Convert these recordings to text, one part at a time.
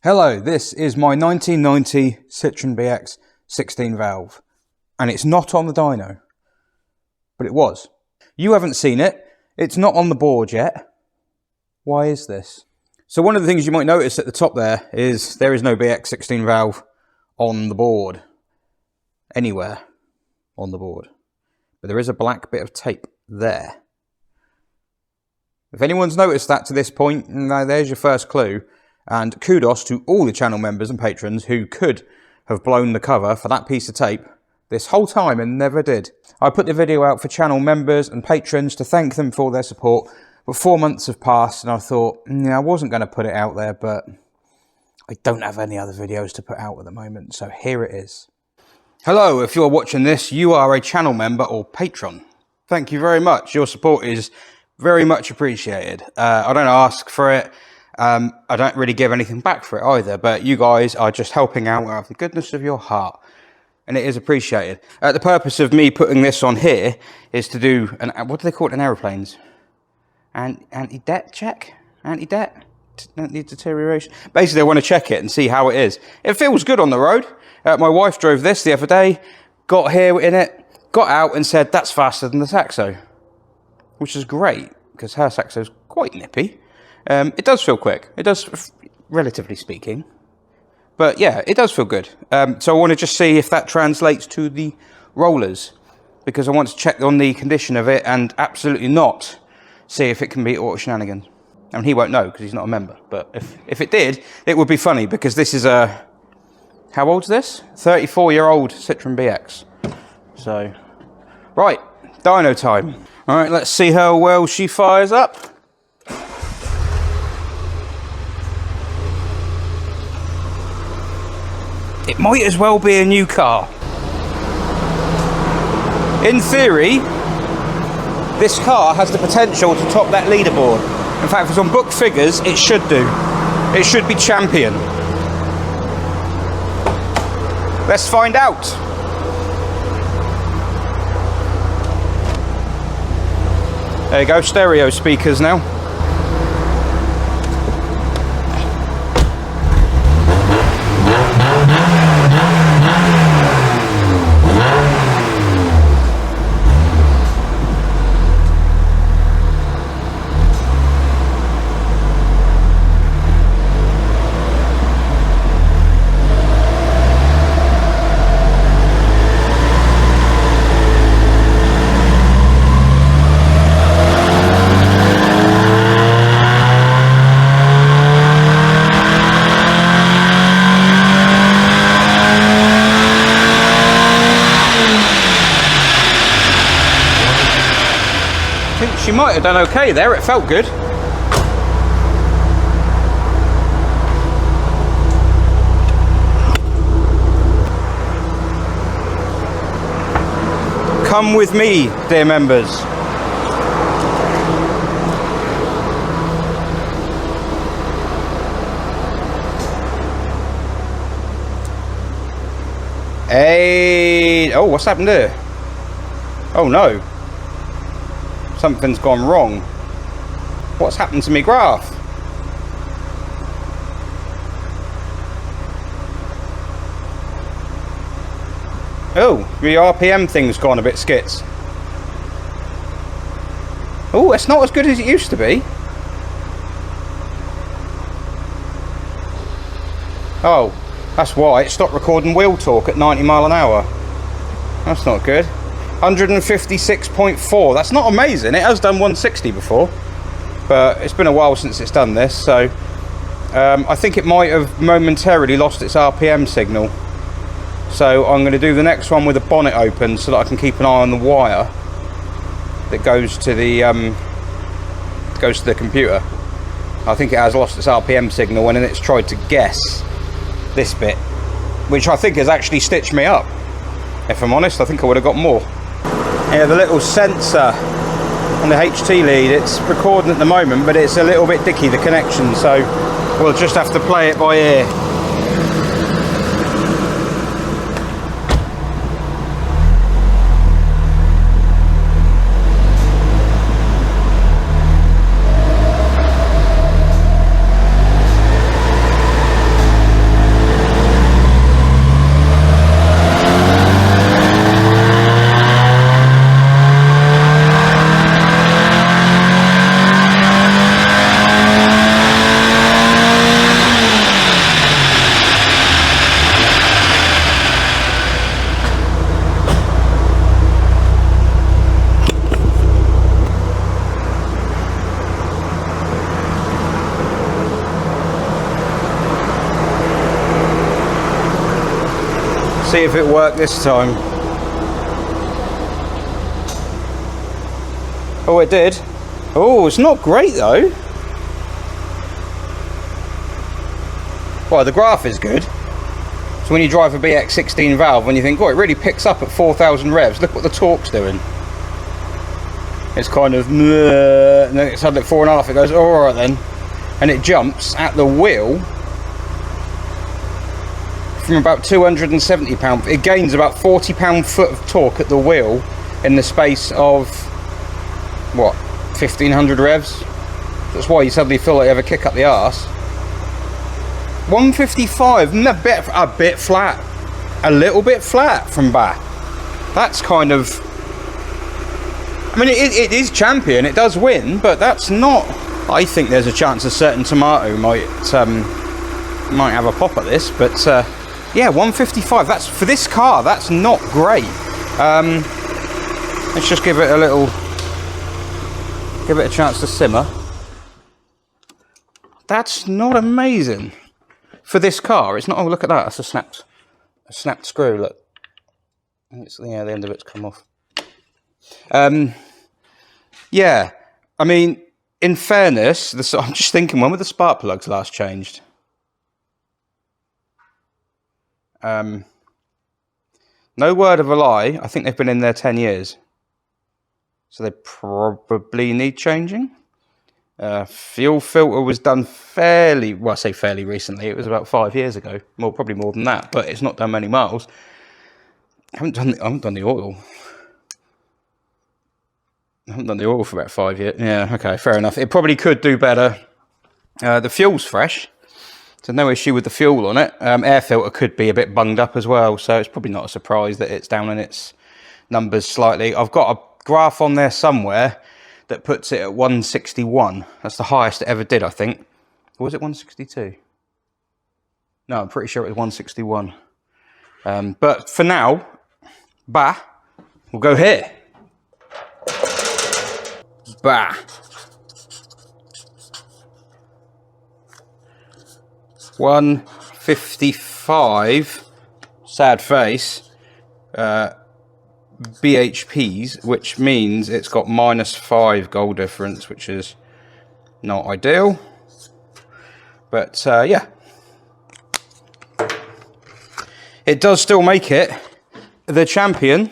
Hello, this is my 1990 Citroen BX 16 valve, and it's not on the dyno, but it was. You haven't seen it, it's not on the board yet. Why is this? So one of the things you might notice at the top there is no BX 16 valve on the board, anywhere on the board, but there is a black bit of tape there. If anyone's noticed that to this point, now there's your first clue. And kudos to all the channel members and patrons who could have blown the cover for that piece of tape this whole time and never did. I put the video out for channel members and patrons to thank them for their support, but 4 months have passed and I thought, I wasn't going to put it out there, but I don't have any other videos to put out at the moment, so here it is. Hello, if you're watching this, you are a channel member or patron. Thank you very much. Your support is very much appreciated. I don't ask for it. I don't really give anything back for it either, but you guys are just helping out of the goodness of your heart, and it is appreciated. The purpose of me putting this on here is to do an, what do they call it in aeroplanes? Anti-debt check? Anti-debt? Anti-deterioration? Basically, I want to check it and see how it is. It feels good on the road. My wife drove this the other day, got here in it, got out and said, that's faster than the Saxo, which is great, because her Saxo's quite nippy. It does feel quick. It does, relatively speaking. But yeah, it does feel good. So I want to just see if that translates to the rollers, because I want to check on the condition of it and absolutely not see if it can beat auto shenanigans. I mean, he won't know because he's not a member. But if it did, it would be funny, because this is a, how old's this? 34-year-old Citroen BX. So, right, dyno time. All right, let's see how well she fires up. It might as well be a new car. In theory, this car has the potential to top that leaderboard. In fact, if it's on book figures, it should do. It should be champion. Let's find out. There you go, stereo speakers now. She might have done okay there, it felt good. Come with me, dear members. Hey, oh, what's happened there? Oh no. Something's gone wrong. What's happened to me graph? Oh, the RPM thing's gone a bit skits. Oh, it's not as good as it used to be. Oh, that's why it stopped recording wheel torque at 90 mile an hour. That's not good. 156.4, that's not amazing. It has done 160 before, but it's been a while since it's done this, so I think it might have momentarily lost its RPM signal. So I'm going to do the next one with the bonnet open so that I can keep an eye on the wire that goes to the computer. I think it has lost its RPM signal when it's tried to guess this bit, which I think has actually stitched me up. If I'm honest, I think I would have got more. Yeah, the little sensor on the HT lead, it's recording at the moment, but it's a little bit dicky, the connection, so we'll just have to play it by ear. See if it worked this time. Oh, it did. Oh, it's not great though. Well, the graph is good. So when you drive a BX 16 valve, when you think, oh, it really picks up at 4,000 revs, look what the torque's doing. It's kind of, and then it's had like 4.5, it goes, oh, all right then. And it jumps at the wheel from about 270 pound. It gains about 40 pound-foot of torque at the wheel in the space of, what, 1,500 revs? That's why you suddenly feel like you have a kick up the arse. 155, a bit flat, a little bit flat from back. That's kind of, I mean, it is champion, it does win, but that's not. I think there's a chance a certain tomato might have a pop at this, but yeah, 155. That's for this car. That's not great. Let's just give it a little, give it a chance to simmer. That's not amazing. For this car, it's not. Oh, look at that! That's a snapped screw. Look, it's, yeah, the end of it's come off. Yeah, I mean, in fairness, I'm just thinking, when were the spark plugs last changed? No word of a lie. I think they've been in there 10 years, so they probably need changing. Fuel filter was done fairly, well, I say fairly recently. It was about 5 years ago, probably more than that, but it's not done many miles. I haven't done the oil. I haven't done the oil for about 5 years. Yeah, okay, fair enough. It probably could do better. The fuel's fresh, so no issue with the fuel on it. Air filter could be a bit bunged up as well, so it's probably not a surprise that it's down in its numbers slightly. I've got a graph on there somewhere that puts it at 161. That's the highest it ever did, I think. Or was it 162? No, I'm pretty sure it was 161. But for now, we'll go here. 155, sad face, BHPs, which means it's got -5 goal difference, which is not ideal. But yeah, it does still make it the champion.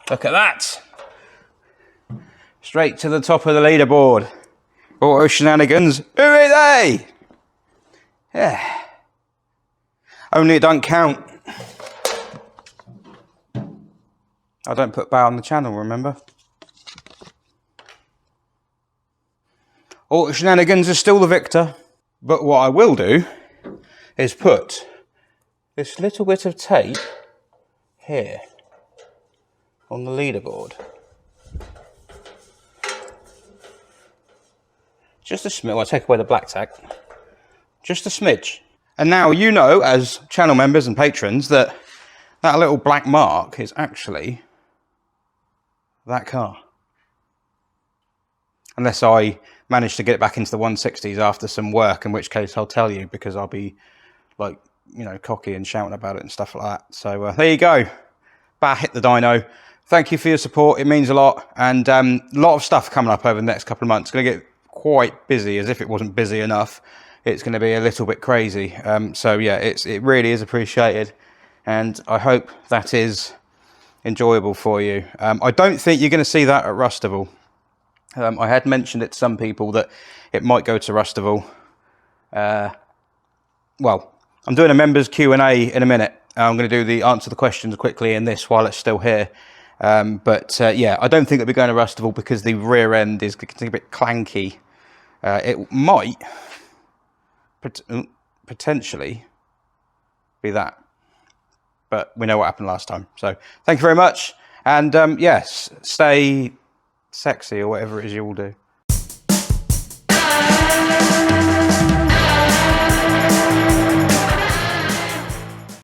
Look at that. Straight to the top of the leaderboard. Auto Shenanigans, who are they? Yeah. Only it don't count. I don't put Bow on the channel, remember? Auto Shenanigans is still the victor. But what I will do is put this little bit of tape here on the leaderboard. Just a smidge. I'll take away the black tack. Just a smidge. And now you know, as channel members and patrons, that that little black mark is actually that car. Unless I manage to get it back into the 160s after some work, in which case I'll tell you, because I'll be, like, you know, cocky and shouting about it and stuff like that. So there you go. Hit the dyno. Thank you for your support. It means a lot. And a lot of stuff coming up over the next couple of months. It's going to get quite busy, as if it wasn't busy enough. It's going to be a little bit crazy. So yeah, it really is appreciated. And I hope that is enjoyable for you. I don't think you're going to see that at Rustival. I had mentioned it to some people that it might go to Rustival. Well, I'm doing a members Q&A in a minute. I'm going to do the answer the questions quickly in this while it's still here. But yeah, I don't think it'll be going to Rustival because the rear end is a bit clanky. It might potentially be that. But we know what happened last time. So thank you very much. And yes, stay sexy or whatever it is you all do.